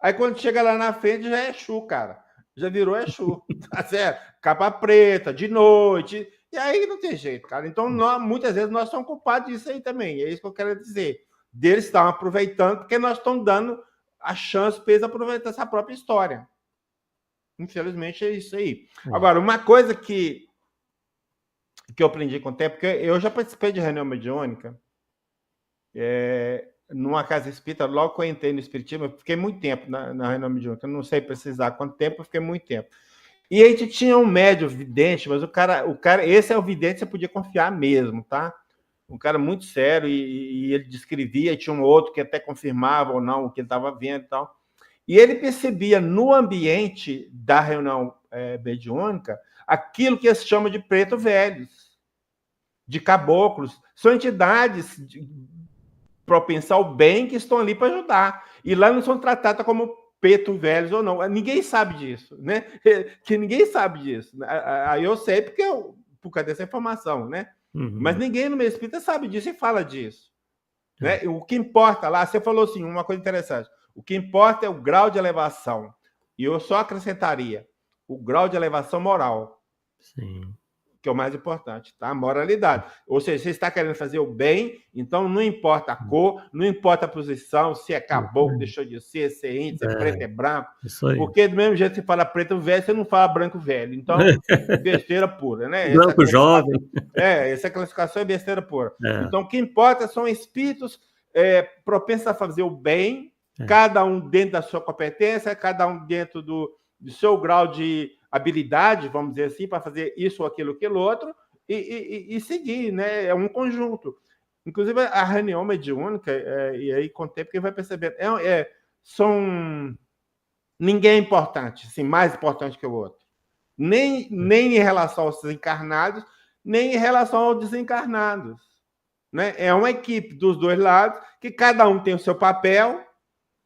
Aí, quando chega lá na frente, já é Exu, cara. Já virou Exu. Tá certo? Capa preta, de noite. E aí não tem jeito, cara. Então, muitas vezes, nós somos culpados disso aí também. É isso que eu quero dizer. Deles estão aproveitando, porque nós estamos dando a chance para eles aproveitar essa própria história. Infelizmente, é isso aí. Agora, uma coisa que eu aprendi com o tempo, porque eu já participei de reunião mediúnica, numa casa espírita, logo que eu entrei no espiritismo, eu fiquei muito tempo na reunião mediúnica, eu não sei precisar quanto tempo, eu fiquei muito tempo. E a gente tinha um médium vidente, mas o cara, esse é o vidente, você podia confiar mesmo, tá? Um cara muito sério, e ele descrevia, e tinha um outro que até confirmava ou não o que ele estava vendo e tal. E ele percebia no ambiente da reunião mediúnica aquilo que eles chamam de preto velhos, de caboclos. São entidades propensas ao bem que estão ali para ajudar. E lá não são tratadas como preto velhos ou não. Ninguém sabe disso, né? Que ninguém sabe disso. Aí eu sei por causa dessa informação, né? Mas ninguém no meio espírita sabe disso e fala disso. Né? O que importa lá, você falou assim, uma coisa interessante, o que importa é o grau de elevação. E eu só acrescentaria o grau de elevação moral. Sim. Que é o mais importante, tá? Moralidade. Ou seja, você está querendo fazer o bem, então não importa a cor, não importa a posição, se é caboclo, deixou de ser, se é índio, se é preto, é branco. Porque do mesmo jeito que você fala preto velho, você não fala branco velho. Então, besteira pura, né? Branco jovem. Essa classificação é besteira pura. Então, o que importa são espíritos propensos a fazer o bem, cada um dentro da sua competência, cada um dentro do seu grau de habilidade, vamos dizer assim, para fazer isso, aquilo, aquilo outro, e seguir, né? É um conjunto. Inclusive, a reunião mediúnica, e aí com o tempo que vai perceber, ninguém é importante, assim, mais importante que o outro. Nem em relação aos encarnados, nem em relação aos desencarnados. Né? É uma equipe dos dois lados, que cada um tem o seu papel,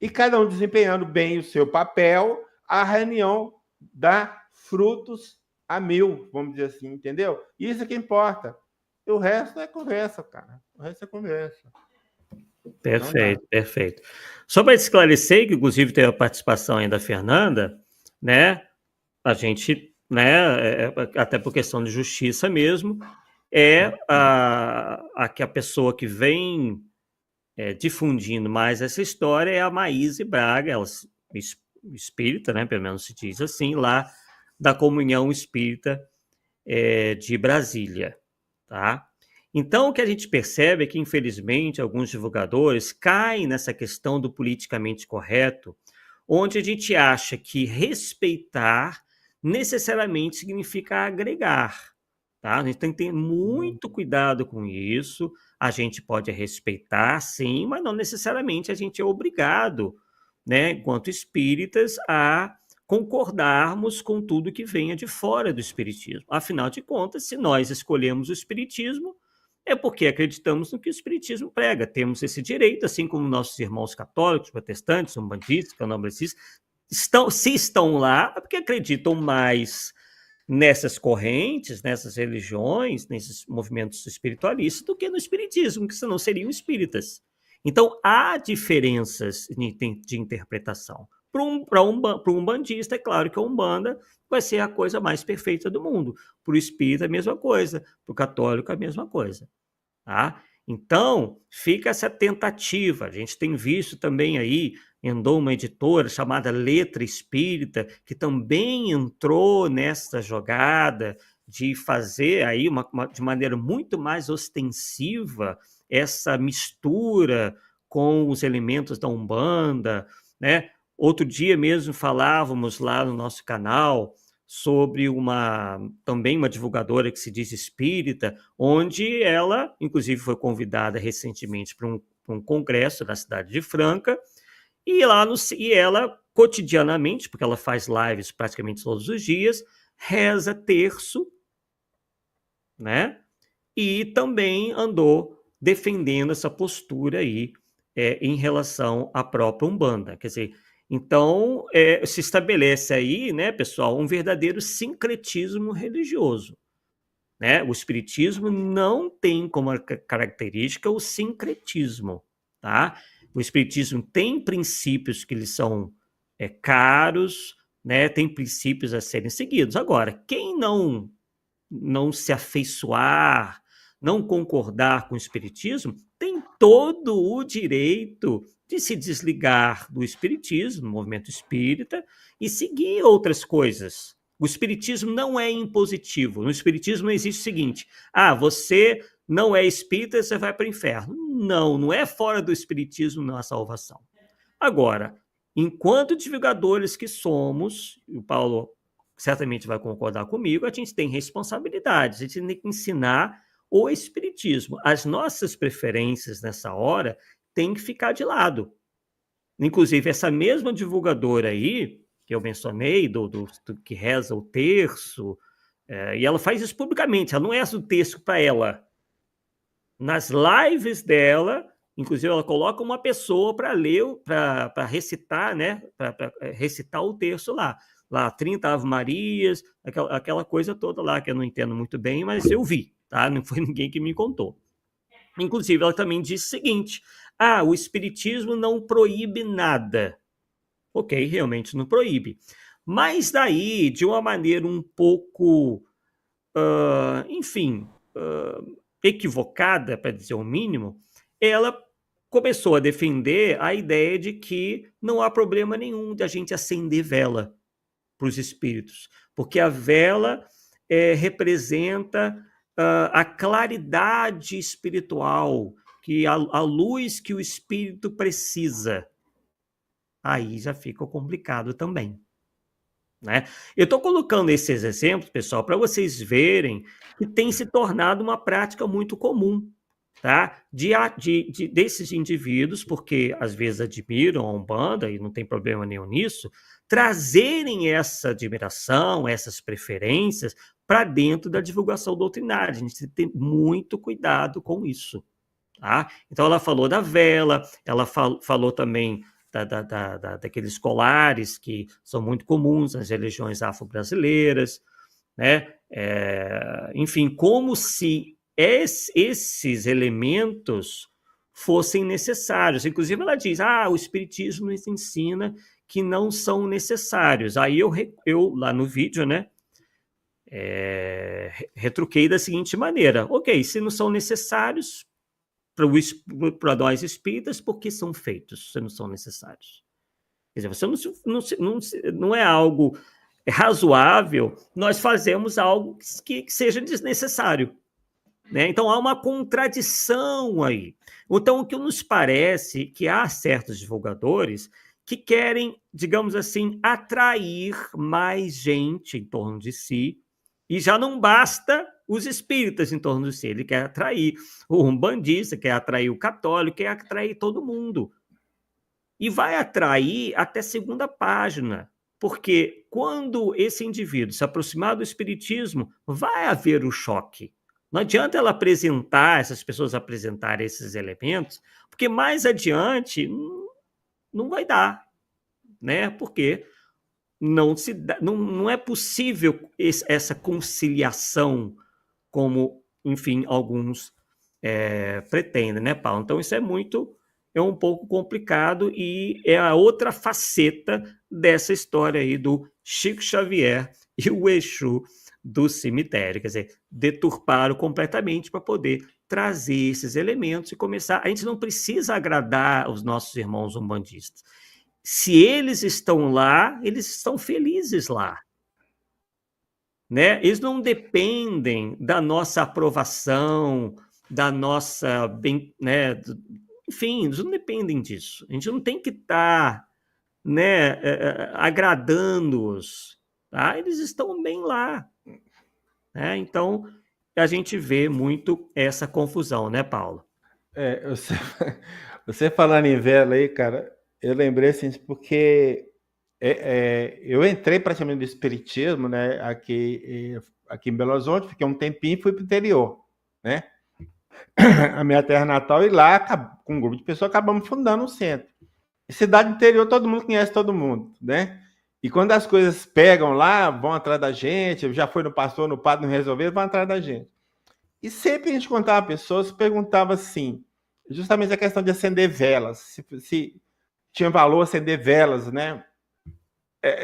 e cada um desempenhando bem o seu papel, a reunião dá frutos a 1000, vamos dizer assim, entendeu? Isso é que importa. E o resto é conversa, cara. O resto é conversa. Perfeito, perfeito. Só para esclarecer, que inclusive teve a participação aí da Fernanda, né? A gente, né, até por questão de justiça mesmo, que a pessoa que vem difundindo mais essa história é a Maíse Braga, ela espírita, né, pelo menos se diz assim, lá da Comunhão Espírita de Brasília, tá? Então, o que a gente percebe é que, infelizmente, alguns divulgadores caem nessa questão do politicamente correto, onde a gente acha que respeitar necessariamente significa agregar, tá? A gente tem que ter muito cuidado com isso. A gente pode respeitar, sim, mas não necessariamente a gente é obrigado, né, enquanto espíritas, a concordarmos com tudo que venha de fora do espiritismo. Afinal de contas, se nós escolhemos o espiritismo, é porque acreditamos no que o espiritismo prega. Temos esse direito, assim como nossos irmãos católicos, protestantes, umbandistas, candomblecistas, se estão lá, é porque acreditam mais nessas correntes, nessas religiões, nesses movimentos espiritualistas, do que no espiritismo, que senão seriam espíritas. Então, há diferenças de interpretação. Para um umbandista, é claro que a Umbanda vai ser a coisa mais perfeita do mundo. Para o espírita, a mesma coisa. Para o católico, a mesma coisa. Tá? Então, fica essa tentativa. A gente tem visto também aí, andou uma editora chamada Letra Espírita, que também entrou nessa jogada de fazer aí de maneira muito mais ostensiva essa mistura com os elementos da Umbanda, né? Outro dia mesmo falávamos lá no nosso canal sobre também uma divulgadora que se diz espírita, onde ela, inclusive, foi convidada recentemente para um congresso na cidade de Franca, e ela, cotidianamente, porque ela faz lives praticamente todos os dias, reza terço, né? E também andou defendendo essa postura aí em relação à própria Umbanda. Quer dizer, então se estabelece aí, né, pessoal, um verdadeiro sincretismo religioso. Né? O espiritismo não tem como característica o sincretismo. Tá? O espiritismo tem princípios que lhes são caros, né? Tem princípios a serem seguidos. Agora, quem não se afeiçoar, não concordar com o espiritismo, tem todo o direito de se desligar do espiritismo, do movimento espírita, e seguir outras coisas. O espiritismo não é impositivo. No espiritismo não existe o seguinte: você não é espírita, você vai para o inferno. Não é fora do espiritismo não a salvação. Agora, enquanto divulgadores que somos, e o Paulo certamente vai concordar comigo, a gente tem responsabilidade, a gente tem que ensinar o espiritismo. As nossas preferências nessa hora têm que ficar de lado. Inclusive, essa mesma divulgadora aí, que eu mencionei, do que reza o terço, e ela faz isso publicamente, ela não reza o terço para ela. Nas lives dela, inclusive, ela coloca uma pessoa para ler, para recitar, né? Para recitar o terço lá. 30 Ave Marias, aquela coisa toda lá, que eu não entendo muito bem, mas eu vi, tá? Não foi ninguém que me contou. Inclusive, ela também disse o seguinte: o espiritismo não proíbe nada. Ok, realmente não proíbe. Mas daí, de uma maneira um pouco, equivocada, para dizer o mínimo, ela começou a defender a ideia de que não há problema nenhum de a gente acender vela para os espíritos, porque a vela representa a claridade espiritual, que a luz que o espírito precisa. Aí já fica complicado também. né? Eu estou colocando esses exemplos, pessoal, para vocês verem que tem se tornado uma prática muito comum, tá? Desses indivíduos, porque às vezes admiram a Umbanda, e não tem problema nenhum nisso, trazerem essa admiração, essas preferências para dentro da divulgação doutrinária. A gente tem que ter muito cuidado com isso, tá? Então, ela falou da vela, ela falou também daqueles colares que são muito comuns nas religiões afro-brasileiras, né? Enfim, como se esses elementos fossem necessários. Inclusive, ela diz, o Espiritismo nos ensina que não são necessários. Aí eu lá no vídeo, né, retruquei da seguinte maneira: ok, se não são necessários para nós espíritas, por que são feitos se não são necessários? Quer dizer, não é algo razoável nós fazemos algo que seja desnecessário, né? Então, há uma contradição aí. Então, o que nos parece que há certos divulgadores que querem, digamos assim, atrair mais gente em torno de si, e já não basta os espíritas em torno de si, ele quer atrair o umbandista, quer atrair o católico, quer atrair todo mundo. E vai atrair até segunda página, porque quando esse indivíduo se aproximar do espiritismo, vai haver o choque. Não adianta ela essas pessoas apresentarem esses elementos, porque mais adiante não vai dar, né? Porque não é possível essa conciliação como, enfim, alguns pretendem, né, Paulo? Então, isso é um pouco complicado e é a outra faceta dessa história aí do Chico Xavier e o Exu do cemitério. Quer dizer, deturparam completamente para poder trazer esses elementos e começar. A gente não precisa agradar os nossos irmãos umbandistas. Se eles estão lá, eles estão felizes lá, né? Eles não dependem da nossa aprovação, da nossa, né? Enfim, eles não dependem disso. A gente não tem que estar, né, agradando-os, tá? Eles estão bem lá, né? Então, a gente vê muito essa confusão, né, Paulo? Você falando em vela aí, cara, eu lembrei assim, porque eu entrei praticamente no espiritismo, né, aqui em Belo Horizonte, fiquei um tempinho e fui para o interior, né? A minha terra natal, e lá, com um grupo de pessoas, acabamos fundando um centro. E cidade interior, todo mundo conhece todo mundo, né? E quando as coisas pegam lá, vão atrás da gente, já foi no pastor, no padre, não resolveram, vão atrás da gente. E sempre a gente contava pessoas, perguntava assim, justamente a questão de acender velas, se tinha valor acender velas, né?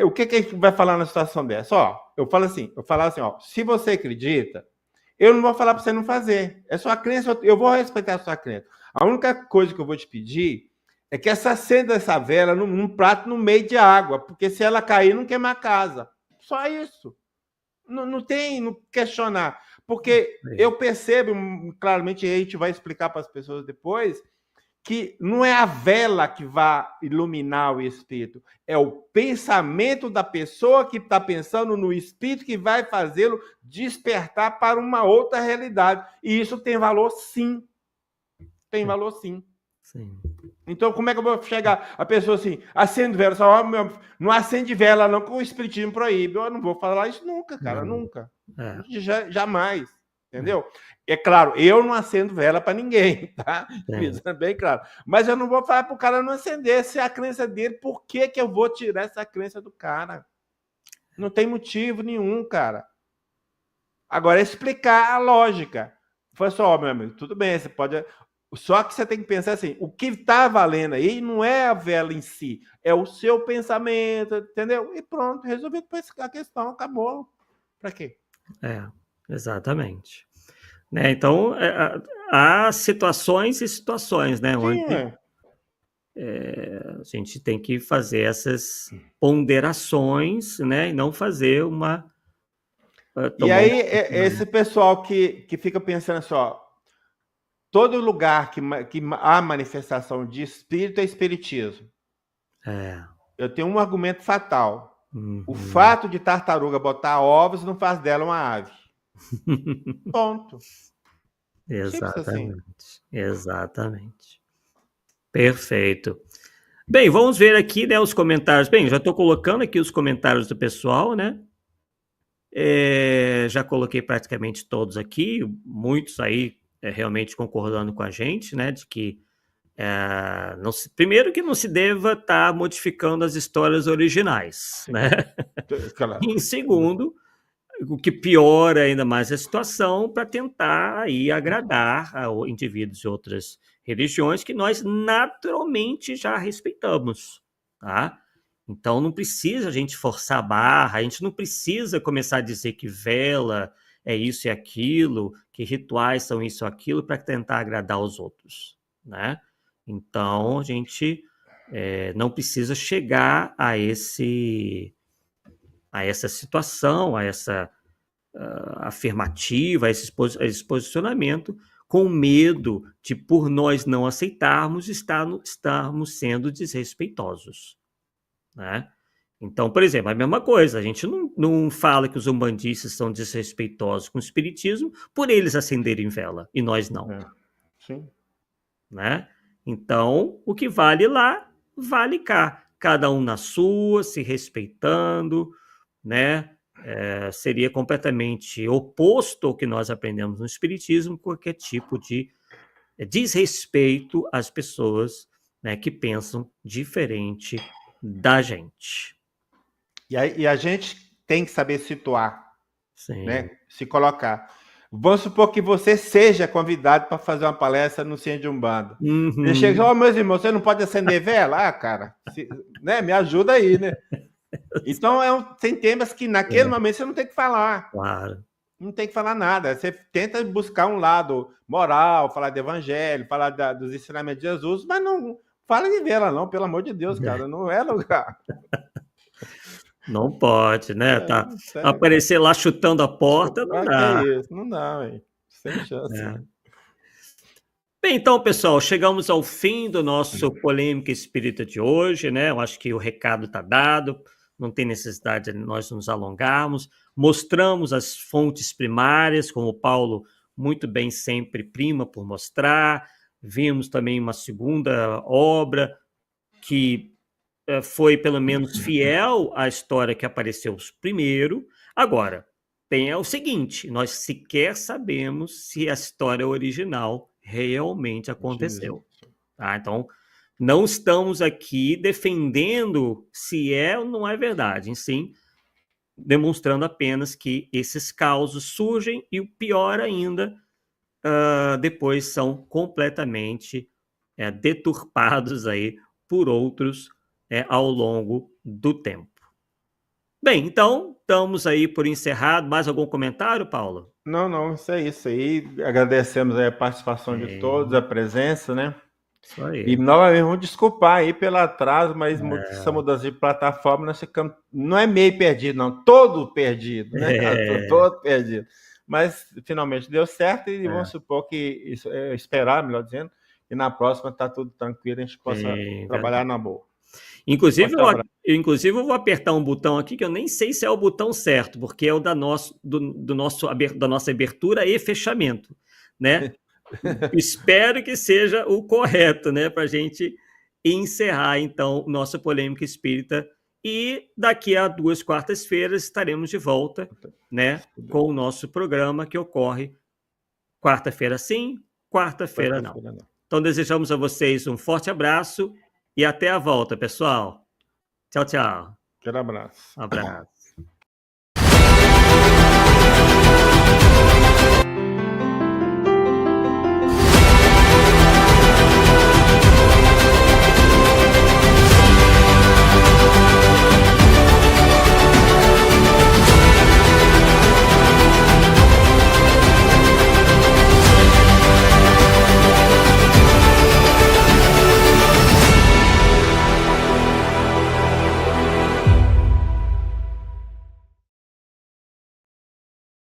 O que a gente vai falar na situação dessa? Eu falava assim, se você acredita, eu não vou falar para você não fazer. É sua crença, eu vou respeitar a sua crença. A única coisa que eu vou te pedir é que acenda essa vela num prato no meio de água, porque se ela cair, não queima a casa. Só isso. Não tem no questionar. Porque eu percebo claramente, e a gente vai explicar para as pessoas depois, que não é a vela que vai iluminar o espírito, é o pensamento da pessoa que está pensando no espírito que vai fazê-lo despertar para uma outra realidade. E isso tem valor, sim. Tem valor, sim. Sim. Então, como é que eu vou chegar a pessoa assim, acende vela, só, não acende vela não, que o espiritismo proíbe. Eu não vou falar isso nunca, cara, nunca. Jamais. Entendeu? É claro, eu não acendo vela para ninguém, tá? Isso é bem claro. Mas eu não vou falar para o cara não acender. Se é a crença dele, por que eu vou tirar essa crença do cara? Não tem motivo nenhum, cara. Agora, explicar a lógica. Foi só, meu amigo, tudo bem, você pode... Só que você tem que pensar assim, o que está valendo aí não é a vela em si, é o seu pensamento, entendeu? E pronto, resolvido a questão, acabou. Para quê? Exatamente. Né? Então, há situações e situações, né? Onde a gente tem que fazer essas ponderações, né? E não fazer uma... E aí, esse pessoal que fica pensando assim, todo lugar que há manifestação de espírito é espiritismo. Eu tenho um argumento fatal. O fato de tartaruga botar ovos não faz dela uma ave. Ponto. Exatamente. Exatamente. Perfeito. Bem, vamos ver aqui, né, os comentários. Bem, já estou colocando aqui os comentários do pessoal, né? Já coloquei praticamente todos aqui, muitos aí realmente concordando com a gente, né? De que primeiro que não se deva estar modificando as histórias originais, né? Claro. E em segundo, o que piora ainda mais a situação para tentar aí agradar a indivíduos de outras religiões que nós naturalmente já respeitamos, tá? Então não precisa a gente forçar a barra, a gente não precisa começar a dizer que vela é isso e aquilo, que rituais são isso ou aquilo para tentar agradar os outros, né? Então a gente não precisa chegar a essa situação, a essa afirmativa, a esse posicionamento, com medo de, por nós não aceitarmos, estarmos sendo desrespeitosos, né? Então, por exemplo, a mesma coisa, a gente não fala que os umbandistas são desrespeitosos com o espiritismo por eles acenderem vela, e nós não. Sim. Né? Então, o que vale lá, vale cá. Cada um na sua, se respeitando, né? Seria completamente oposto ao que nós aprendemos no espiritismo, qualquer tipo de desrespeito às pessoas, né, que pensam diferente da gente. E a gente tem que saber situar, Sim. Né? Se colocar. Vamos supor que você seja convidado para fazer uma palestra no Centro de Umbanda. Você chega, meus irmãos, você não pode acender vela? Cara, né? Me ajuda aí, né? Então, tem temas que naquele momento você não tem que falar. Claro. Não tem que falar nada. Você tenta buscar um lado moral, falar de evangelho, falar dos ensinamentos de Jesus, mas não fala de vela, não, pelo amor de Deus, cara. Não é lugar. Não pode, né? Aparecer lá chutando a porta, não dá. Que isso? Não dá, velho. Sem chance. Bem, então, pessoal, chegamos ao fim do nosso Polêmica Espírita de hoje, né? Eu acho que o recado está dado, não tem necessidade de nós nos alongarmos. Mostramos as fontes primárias, como o Paulo muito bem sempre prima por mostrar. Vimos também uma segunda obra que foi pelo menos fiel à história que apareceu primeiro. Agora, tem o seguinte, nós sequer sabemos se a história original realmente aconteceu. Tá? Então, não estamos aqui defendendo se é ou não é verdade, sim, demonstrando apenas que esses causos surgem e o pior ainda, depois são completamente deturpados aí por outros ao longo do tempo. Bem, então, estamos aí por encerrado. Mais algum comentário, Paulo? Não, isso aí. Agradecemos aí a participação de todos, a presença, né? Isso aí. E novamente, vamos desculpar aí pelo atraso, mas essa mudança de plataforma, nós ficamos, não é meio perdido, não, todo perdido, né? Todo perdido. Mas finalmente deu certo e vamos supor que, esperar, melhor dizendo, e na próxima está tudo tranquilo, a gente possa trabalhar na boa. Inclusive, eu vou apertar um botão aqui que eu nem sei se é o botão certo, porque é o da nossa abertura e fechamento, né? Espero que seja o correto, né? Para a gente encerrar, então, nossa Polêmica Espírita. E daqui a 2 quartas-feiras estaremos de volta, né? Com o nosso programa que ocorre quarta-feira sim, quarta-feira não. Então, desejamos a vocês um forte abraço e até a volta, pessoal. Tchau, tchau. Aquele abraço. Um abraço.